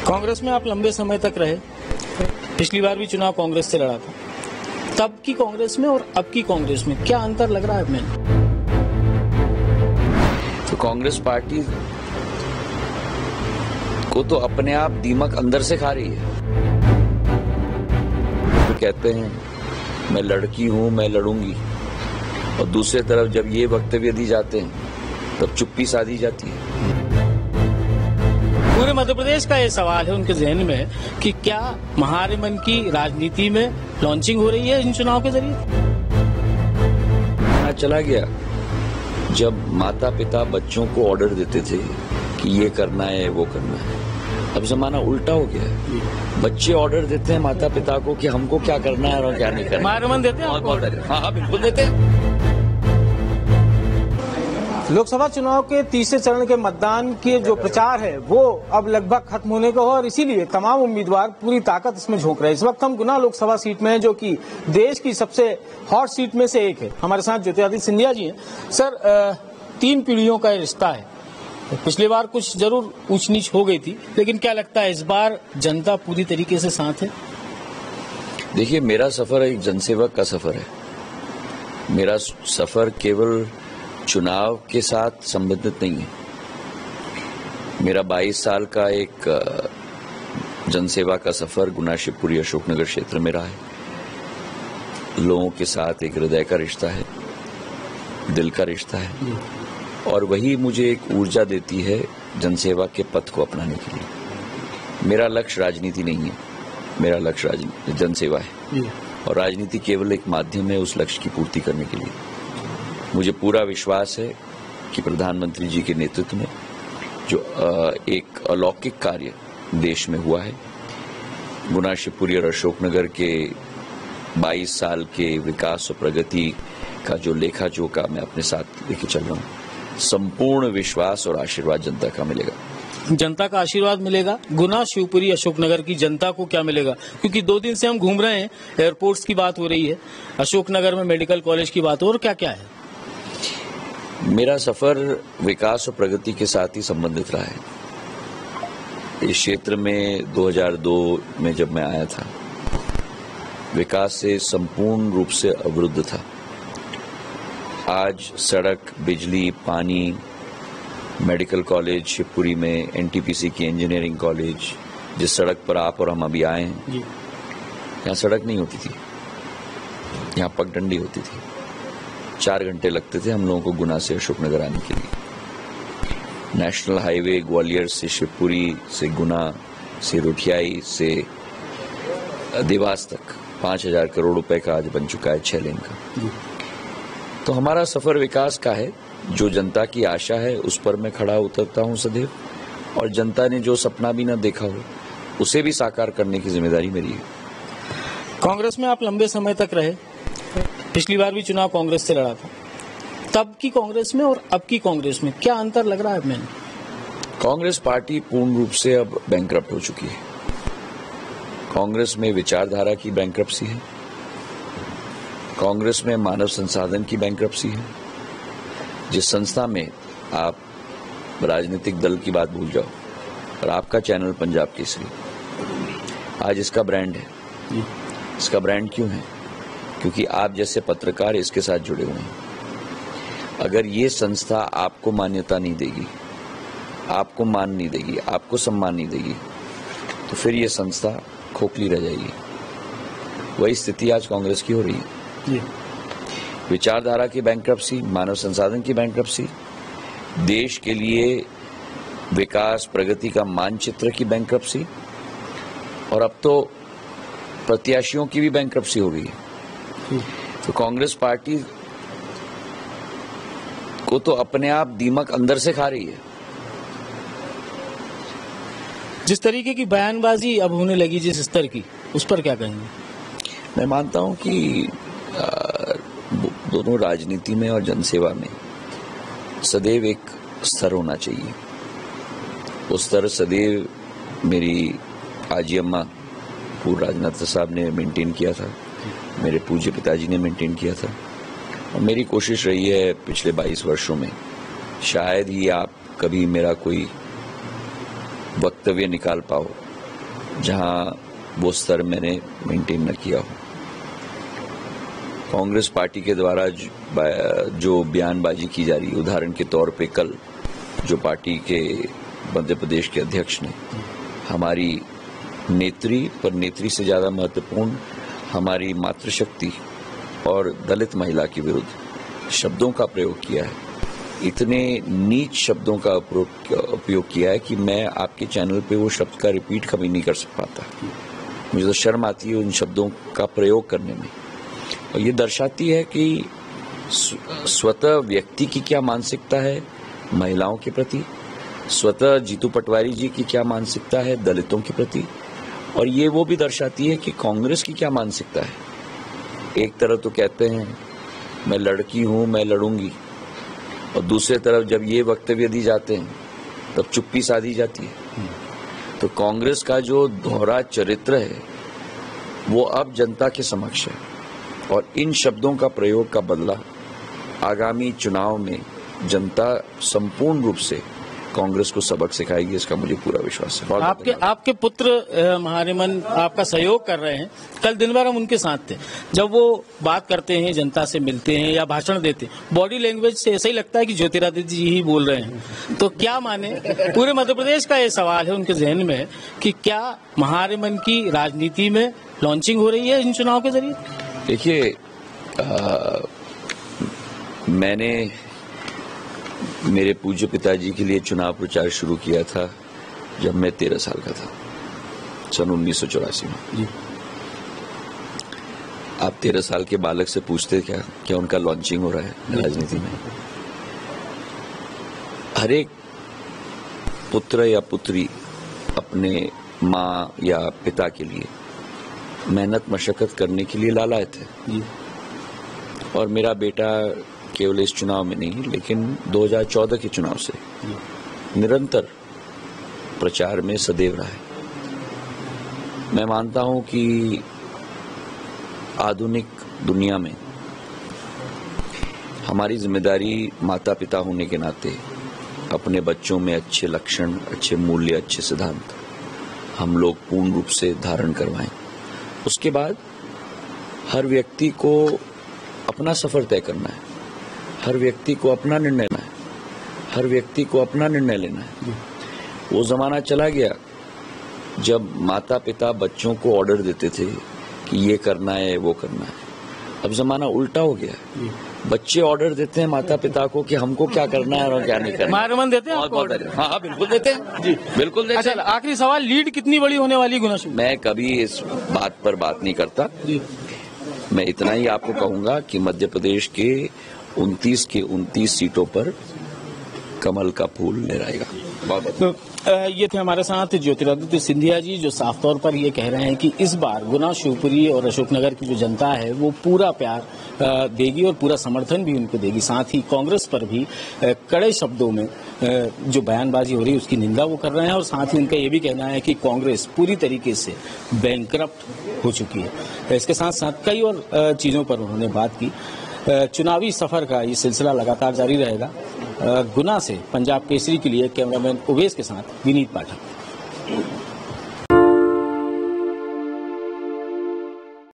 कांग्रेस में आप लंबे समय तक रहे, पिछली बार भी चुनाव कांग्रेस से लड़ा था। तब की कांग्रेस में और अब की कांग्रेस में क्या अंतर लग रहा है मैंने? तो कांग्रेस पार्टी को तो अपने आप दीमक अंदर से खा रही है। तो कहते हैं मैं लड़की हूं, मैं लड़ूंगी, और दूसरी तरफ जब ये वक्तव्य दी जाते हैं तब चुप्पी साधी जाती है। पूरे मध्य प्रदेश का ये सवाल है उनके जहन में कि क्या महागठबंधन की राजनीति में लॉन्चिंग हो रही है इन चुनाव के जरिए? चला गया जब माता पिता बच्चों को ऑर्डर देते थे कि ये करना है वो करना है। अब जमाना उल्टा हो गया है, बच्चे ऑर्डर देते हैं माता पिता को कि हमको क्या करना है और क्या नहीं करना। महागठबंधन देते हैं? हाँ, बिल्कुल देते हैं। लोकसभा चुनाव के तीसरे चरण के मतदान के जो प्रचार है वो अब लगभग खत्म होने को है और इसीलिए तमाम उम्मीदवार पूरी ताकत इसमें झोंक रहे हैं। इस वक्त हम गुना लोकसभा सीट में हैं, जो कि देश की सबसे हॉट सीट में से एक है। हमारे साथ ज्योतिरादित्य सिंधिया जी हैं। सर, 3 पीढ़ियों का रिश्ता है। पिछली बार कुछ जरूर ऊंच नीच हो गई थी, लेकिन क्या लगता है इस बार जनता पूरी तरीके से साथ है? देखिए, मेरा सफर एक जनसेवक का सफर है। मेरा सफर केवल चुनाव के साथ संबंधित नहीं है। मेरा 22 साल का एक जनसेवा का सफर गुना शिवपुरी अशोकनगर क्षेत्र में रहा है। लोगों के साथ एक हृदय का रिश्ता है, दिल का रिश्ता है, और वही मुझे एक ऊर्जा देती है जनसेवा के पथ को अपनाने के लिए। मेरा लक्ष्य राजनीति नहीं है, मेरा लक्ष्य जनसेवा है, और राजनीति केवल एक माध्यम है उस लक्ष्य की पूर्ति करने के लिए। मुझे पूरा विश्वास है कि प्रधानमंत्री जी के नेतृत्व में जो एक अलौकिक कार्य देश में हुआ है, गुना शिवपुरी और अशोकनगर के 22 साल के विकास और प्रगति का जो लेखा जोखा मैं अपने साथ लेके चल रहा हूँ, संपूर्ण विश्वास और आशीर्वाद जनता का मिलेगा। जनता का आशीर्वाद मिलेगा। गुना शिवपुरी अशोकनगर की जनता को क्या मिलेगा? क्योंकि 2 दिन से हम घूम रहे हैं, एयरपोर्ट्स की बात हो रही है, अशोकनगर में मेडिकल कॉलेज की बात हो, और क्या क्या है? मेरा सफर विकास और प्रगति के साथ ही संबंधित रहा है। इस क्षेत्र में 2002 में जब मैं आया था, विकास से संपूर्ण रूप से अवरुद्ध था। आज सड़क, बिजली, पानी, मेडिकल कॉलेज शिवपुरी में, एनटीपीसी की इंजीनियरिंग कॉलेज, जिस सड़क पर आप और हम अभी आए हैं, यहाँ सड़क नहीं होती थी, यहाँ पगडंडी होती थी। 4 घंटे लगते थे हम लोगों को गुना से अशोकनगर आने के लिए। नेशनल हाईवे ग्वालियर से शिवपुरी से गुना से रुठियाई से देवास तक 5000 करोड़ रुपए का आज बन चुका है 6 लेन का। तो हमारा सफर विकास का है। जो जनता की आशा है उस पर मैं खड़ा उतरता हूं सदैव, और जनता ने जो सपना भी न देखा हो उसे भी साकार करने की जिम्मेदारी मेरी है। कांग्रेस में आप लंबे समय तक रहे, पिछली बार भी चुनाव कांग्रेस से लड़ा था। तब की कांग्रेस में और अब की कांग्रेस में क्या अंतर लग रहा है मैंने? कांग्रेस पार्टी पूर्ण रूप से अब बैंकरप्ट हो चुकी है। कांग्रेस में विचारधारा की बैंकरप्सी है, कांग्रेस में मानव संसाधन की बैंकरप्सी है। जिस संस्था में आप राजनीतिक दल की बात भूल जाओ, और आपका चैनल पंजाब केसरी आज इसका ब्रांड है। इसका ब्रांड क्यों है? क्योंकि आप जैसे पत्रकार इसके साथ जुड़े हुए हैं। अगर ये संस्था आपको मान्यता नहीं देगी, आपको मान नहीं देगी, आपको सम्मान नहीं देगी, तो फिर ये संस्था खोखली रह जाएगी। वही स्थिति आज कांग्रेस की हो रही है। विचारधारा की बैंकरप्सी, मानव संसाधन की बैंकरप्सी, देश के लिए विकास प्रगति का मानचित्र की बैंकरप्सी, और अब तो प्रत्याशियों की भी बैंकरप्सी हो गई है। तो कांग्रेस पार्टी को तो अपने आप दीमक अंदर से खा रही है। जिस तरीके की बयानबाजी अब होने लगी, जिस स्तर की, उस पर क्या कहेंगे? मैं मानता हूं कि दोनों राजनीति में और जनसेवा में सदैव एक स्तर होना चाहिए। उस स्तर सदैव मेरी आजी अम्मा पूर्व राजनाथ साहब ने मेंटेन किया था, मेरे पूज्य पिताजी ने मेंटेन किया था, और मेरी कोशिश रही है पिछले 22 वर्षों में। शायद ही आप कभी मेरा कोई वक्तव्य निकाल पाओ जहां वो स्तर मैंने मेंटेन न किया हो। कांग्रेस पार्टी के द्वारा जो बयानबाजी की जा रही है, उदाहरण के तौर पे कल जो पार्टी के मध्य प्रदेश के अध्यक्ष ने हमारी नेत्री, पर नेत्री से ज्यादा महत्वपूर्ण हमारी मातृशक्ति और दलित महिला के विरुद्ध शब्दों का प्रयोग किया है, इतने नीच शब्दों का उपयोग किया है कि मैं आपके चैनल पे वो शब्द का रिपीट कभी नहीं कर पाता। मुझे तो शर्म आती है उन शब्दों का प्रयोग करने में। और ये दर्शाती है कि स्वतः व्यक्ति की क्या मानसिकता है महिलाओं के प्रति, स्वतः जीतू पटवारी जी की क्या मानसिकता है दलितों के प्रति, और ये वो भी दर्शाती है कि कांग्रेस की क्या मानसिकता है। एक तरफ तो कहते हैं मैं लड़की हूं, मैं लड़ूंगी, और दूसरे तरफ जब ये वक्तव्य दी जाते हैं तब चुप्पी साधी जाती है। तो कांग्रेस का जो दोहरा चरित्र है वो अब जनता के समक्ष है, और इन शब्दों का प्रयोग का बदला आगामी चुनाव में जनता संपूर्ण रूप से कांग्रेस को सबक सिखाएगी, इसका मुझे पूरा विश्वास है। आपके पुत्र महारिमन आपका सहयोग कर रहे हैं। कल दिन भर हम उनके साथ थे, जब वो बात करते हैं, जनता से मिलते हैं या भाषण देते हैं, बॉडी लैंग्वेज से ऐसा ही लगता है कि ज्योतिरादित्य जी ही बोल रहे हैं। तो क्या माने, पूरे मध्य प्रदेश का ये सवाल है उनके जहन में कि क्या महारिमन की राजनीति में लॉन्चिंग हो रही है इन चुनाव के जरिए? देखिए, मैंने मेरे पूज्य पिताजी के लिए चुनाव प्रचार शुरू किया था जब मैं 13 साल का था, सन 1984 में। आप 13 साल के बालक से पूछते क्या उनका लॉन्चिंग हो रहा है राजनीति में? हर एक पुत्र या पुत्री अपने माँ या पिता के लिए मेहनत मशक्कत करने के लिए लालायत है, और मेरा बेटा केवल इस चुनाव में नहीं लेकिन 2014 के चुनाव से निरंतर प्रचार में सदैव रहा है। मैं मानता हूं कि आधुनिक दुनिया में हमारी जिम्मेदारी माता पिता होने के नाते अपने बच्चों में अच्छे लक्षण, अच्छे मूल्य, अच्छे सिद्धांत हम लोग पूर्ण रूप से धारण करवाएं। उसके बाद हर व्यक्ति को अपना सफर तय करना है, हर व्यक्ति को अपना निर्णय लेना है, हर व्यक्ति को अपना निर्णय लेना है। वो जमाना चला गया जब माता पिता बच्चों को ऑर्डर देते थे कि ये करना है, वो करना है। अब जमाना उल्टा हो गया, बच्चे ऑर्डर देते हैं माता पिता को कि हमको क्या करना है और क्या नहीं करना है। महारिमन देते हैं? हाँ, बिल्कुल देते हैं जी, बिल्कुल देते हैं। अच्छा, आखिरी सवाल, लीड कितनी बड़ी होने वाली गुना? मैं कभी इस बात पर बात नहीं करता जी। मैं इतना ही आपको कहूंगा कि मध्य प्रदेश के 29 सीटों पर कमल का फूल लहराएगा। तो ये थे हमारे साथ ज्योतिरादित्य सिंधिया जी, जो साफ तौर पर ये कह रहे हैं कि इस बार गुना, शिवपुरी और अशोकनगर की जो जनता है वो पूरा प्यार देगी और पूरा समर्थन भी उनको देगी। साथ ही कांग्रेस पर भी कड़े शब्दों में जो बयानबाजी हो रही है उसकी निंदा वो कर रहे हैं, और साथ ही उनका ये भी कहना है कि कांग्रेस पूरी तरीके से बैंकरप्ट हो चुकी है। इसके साथ साथ कई और चीज़ों पर उन्होंने बात की। चुनावी सफर का ये सिलसिला लगातार जारी रहेगा। गुना से पंजाब केसरी के लिए कैमरामैन उवेश के साथ विनीत पाठक।